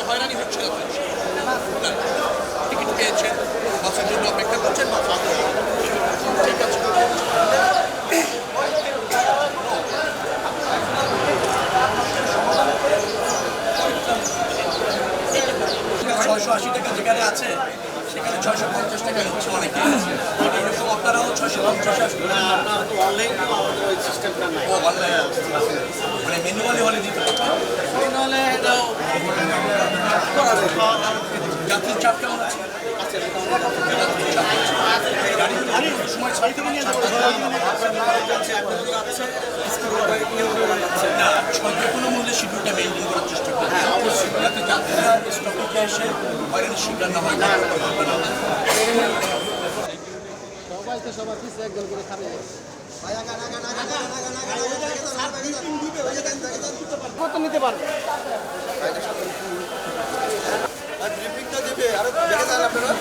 হয়রানি হচ্ছে টিকিট পেয়েছেন, বাসের জন্য অপেক্ষা করছেন, ঠিক আছে। 680 টাকা যেখানে আছে সেখানে 650 টাকা হচ্ছে অনেকে। এরকম আপনারাও 650 অনলাইন সিস্টেমটা নাই, মানে ম্যানুয়ালি হলে দিতে পারবেন। নাহলে এটাও যাত্রীর চাপ কেমন আছে? সময় ছাড়িতে নিয়ে না যে কোনো মূল্যে শিডিউলটা মেনটেন করার চেষ্টা করি। যাতে যাত্রীরা স্টপেজে এসে হয়রানির শিকার না হয়। সবাই তো সবার পিছনে একদল করে খাবে। কত নিতে পারবে? ব্রিফিংটা দিবে, আরো দেখে যান আপনারা।